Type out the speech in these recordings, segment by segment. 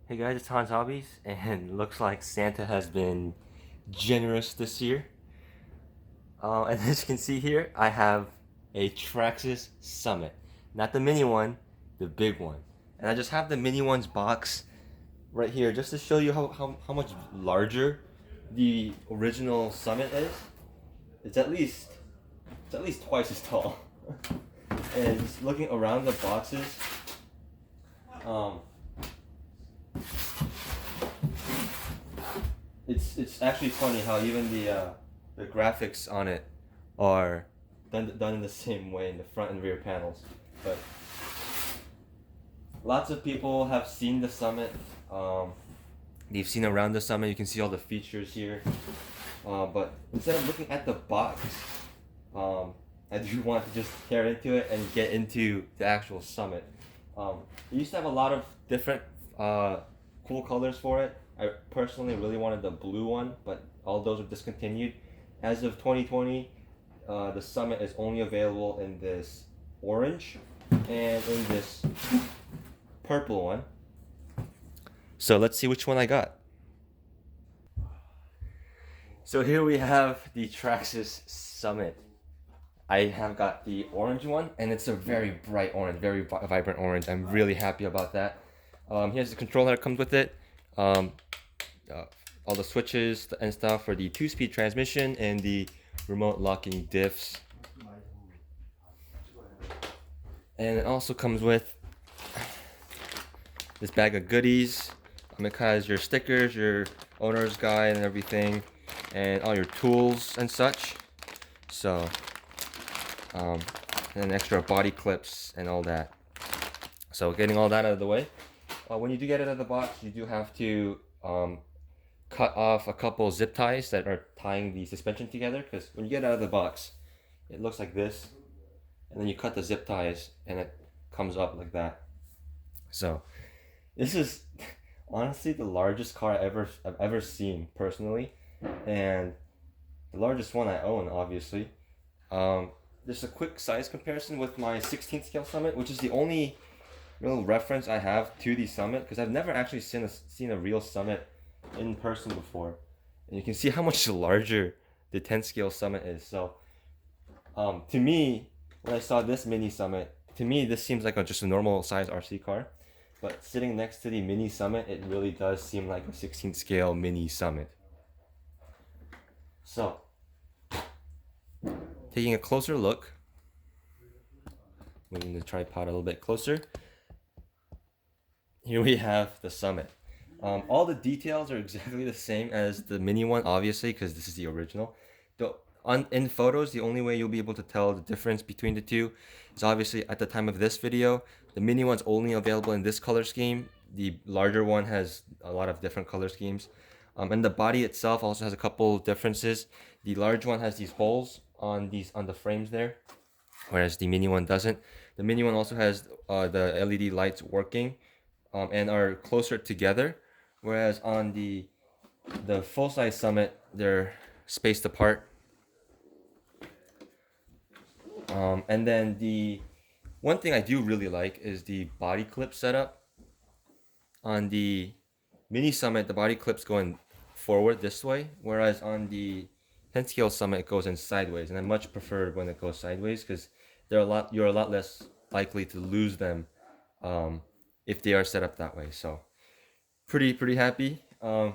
Hey guys, it's Hans Hobbies, and looks like Santa has been generous this year. And as you can see here, I have a Traxxas Summit. Not the mini one, the big one. And I just have the mini one's box right here just to show you how much larger the original Summit is. It's at least twice as tall. And just looking around the boxes, um, it's actually funny how even the graphics on it are done in the same way in the front and rear panels. But lots of people have seen the Summit. They've seen around the Summit. You can see all the features here. But instead of looking at the box, I do want to just tear into it and get into the actual Summit. It used to have a lot of different cool colors for it. I personally really wanted the blue one, but all those are discontinued. As of 2020, the Summit is only available in this orange and in this purple one. So let's see which one I got. So here we have the Traxxas Summit. I have got the orange one, and it's a very bright orange, very vibrant orange. I'm really happy about that. Here's the controller that comes with it. Um, all the switches and stuff for the 2-speed transmission and the remote locking diffs. And it also comes with this bag of goodies. It has your stickers, your owner's guide and everything, and all your tools and such. So, and then extra body clips and all that. So getting all that out of the way. When you do get it out of the box, you do have to cut off a couple zip ties that are tying the suspension together, because when you get it out of the box, it looks like this, and then you cut the zip ties and it comes up like that. So this is honestly the largest car I've ever seen personally, and the largest one I own, obviously. Just a quick size comparison with my 16th scale Summit, which is the only real reference I have to the Summit, because I've never actually seen a real Summit in person before, and you can see how much larger the 10 scale Summit is. So to me, when I saw this mini Summit, to me this seems like just a normal size RC car, but sitting next to the mini Summit, it really does seem like a 16 scale mini Summit. So taking a closer look, moving the tripod a little bit closer, here we have the Summit. All the details are exactly the same as the mini one, obviously, because this is the original. In photos, the only way you'll be able to tell the difference between the two is obviously at the time of this video. The mini one's only available in this color scheme. The larger one has a lot of different color schemes. And the body itself also has a couple differences. The large one has these holes on the frames there, whereas the mini one doesn't. The mini one also has the LED lights working and are closer together, whereas on the full-size Summit, they're spaced apart. And then the one thing I do really like is the body clip setup. On the mini Summit, the body clip's going forward this way, whereas on the 10 scale Summit, it goes in sideways, and I much prefer when it goes sideways, because you're a lot less likely to lose them if they are set up that way. So pretty happy. I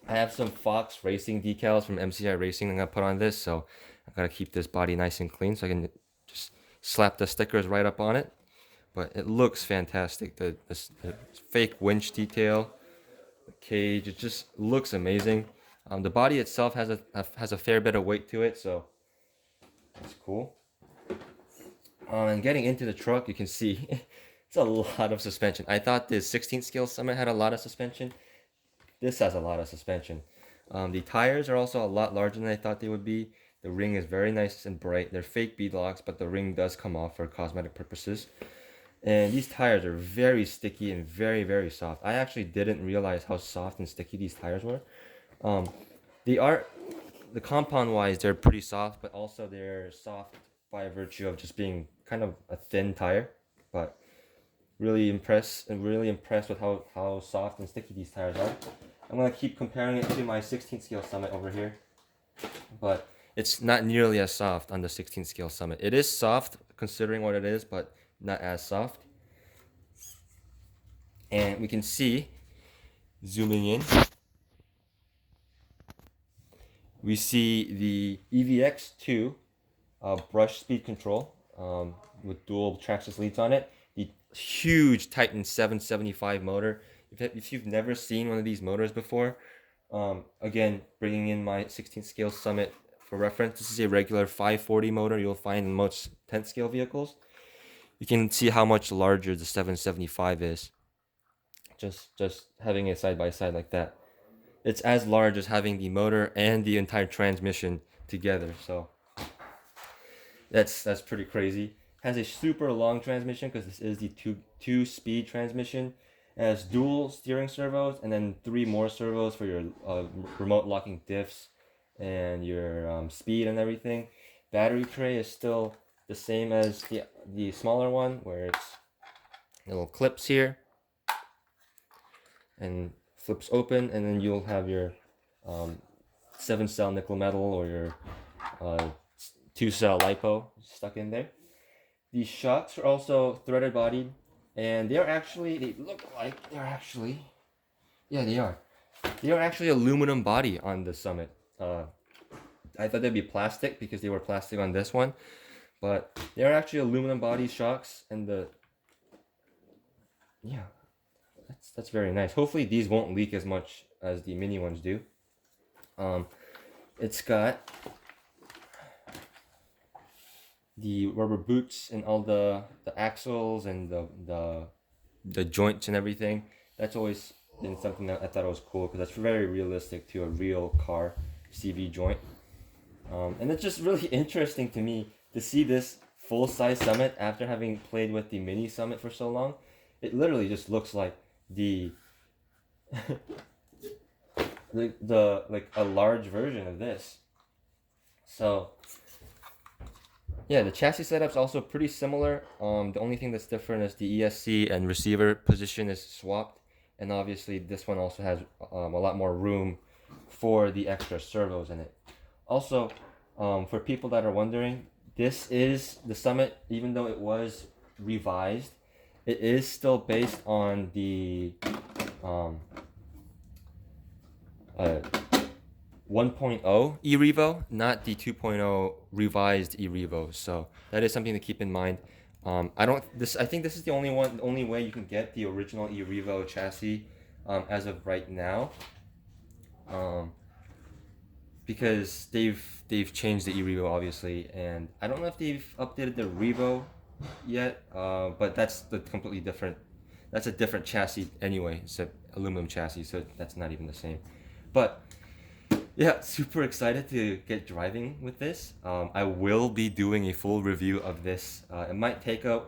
have some Fox Racing decals from MCI Racing I'm gonna put on this, so I gotta keep this body nice and clean so I can just slap the stickers right up on it. But it looks fantastic. The fake winch detail, the cage, it just looks amazing. The body itself has a fair bit of weight to it, so that's cool. And getting into the truck, you can see it's a lot of suspension. I thought the 16 scale Summit had a lot of suspension. This has a lot of suspension. The tires are also a lot larger than I thought they would be. The ring is very nice and bright. They're fake bead locks, but the ring does come off for cosmetic purposes. And these tires are very sticky and very soft. I actually didn't realize how soft and sticky these tires were. They are, the compound wise, they're pretty soft, but also they're soft by virtue of just being kind of a thin tire. But really impressed with how soft and sticky these tires are. I'm gonna keep comparing it to my 16 scale Summit over here, but it's not nearly as soft on the 16 scale Summit. It is soft considering what it is, but not as soft. And we can see, zooming in, we see the EVX2 brush speed control with dual Traxxas leads on it. The huge Titan 775 motor. If you've never seen one of these motors before, again, bringing in my 16 scale Summit for reference, this is a regular 540 motor you'll find in most 10 scale vehicles. You can see how much larger the 775 is. Just having it side by side like that. It's as large as having the motor and the entire transmission together. So that's pretty crazy. Has a super long transmission because this is the two speed transmission. It has dual steering servos and then 3 more servos for your remote locking diffs and your speed and everything. Battery tray is still the same as the smaller one, where it's little clips here and flips open, and then you'll have your 7-cell nickel metal or your 2-cell lipo stuck in there. These shocks are also threaded bodied, and they look like they're actually, yeah, they are. They are actually aluminum body on the Summit. I thought they'd be plastic because they were plastic on this one, but they're actually aluminum body shocks, and yeah, that's very nice. Hopefully these won't leak as much as the mini ones do. It's got the rubber boots and all the axles and the joints and everything. That's always been something that I thought was cool because that's very realistic to a real car CV joint. And it's just really interesting to me to see this full-size Summit after having played with the mini Summit for so long. It literally just looks like the like a large version of this. So yeah, the chassis setup's also pretty similar. The only thing that's different is the ESC and receiver position is swapped, and obviously this one also has a lot more room for the extra servos in it. Also, for people that are wondering, this is the Summit, even though it was revised, it is still based on the 1.0 e-Revo, not the 2.0 revised e-Revo. So that is something to keep in mind. I think this is the only way you can get the original e-Revo chassis as of right now. Because they've changed the e-Revo obviously, and I don't know if they've updated the Revo yet, but that's a different chassis anyway. It's an aluminum chassis, so that's not even the same. But yeah, super excited to get driving with this. I will be doing a full review of this. It might take a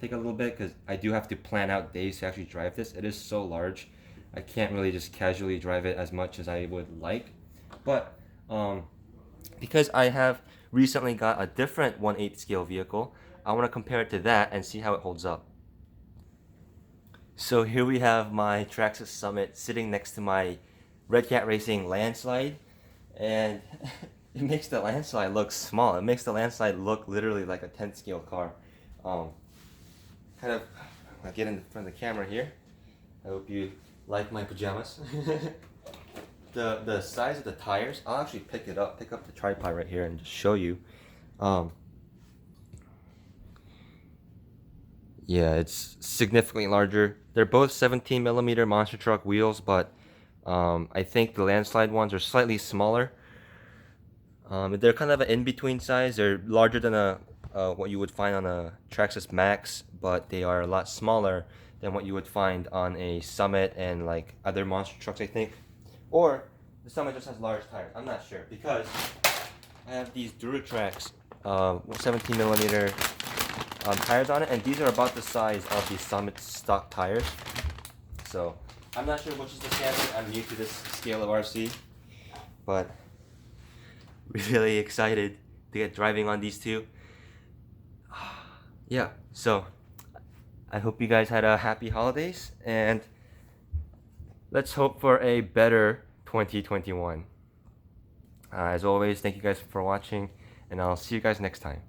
little bit because I do have to plan out days to actually drive this. It is so large, I can't really just casually drive it as much as I would like. But because I have recently got a different 1/8 scale vehicle, I want to compare it to that and see how it holds up. So here we have my Traxxas Summit sitting next to my Red Cat Racing landslide, and it makes the landslide look small. It makes the landslide look literally like a 10th scale car. I'll get in front of the camera here. I hope you like my pajamas. The size of the tires, I'll actually pick up the tripod right here and just show you. Yeah, it's significantly larger. They're both 17 millimeter monster truck wheels, but I think the landslide ones are slightly smaller. They're kind of an in-between size. They're larger than what you would find on a Traxxas Max, but they are a lot smaller than what you would find on a Summit and like other monster trucks, I think. Or the Summit just has large tires. I'm not sure because I have these Duratrax 17 millimeter tires on it, and these are about the size of the Summit stock tires. So I'm not sure which is the standard. I'm new to this scale of RC, but really excited to get driving on these two. Yeah, so I hope you guys had a happy holidays, and let's hope for a better 2021. As always, thank you guys for watching, and I'll see you guys next time.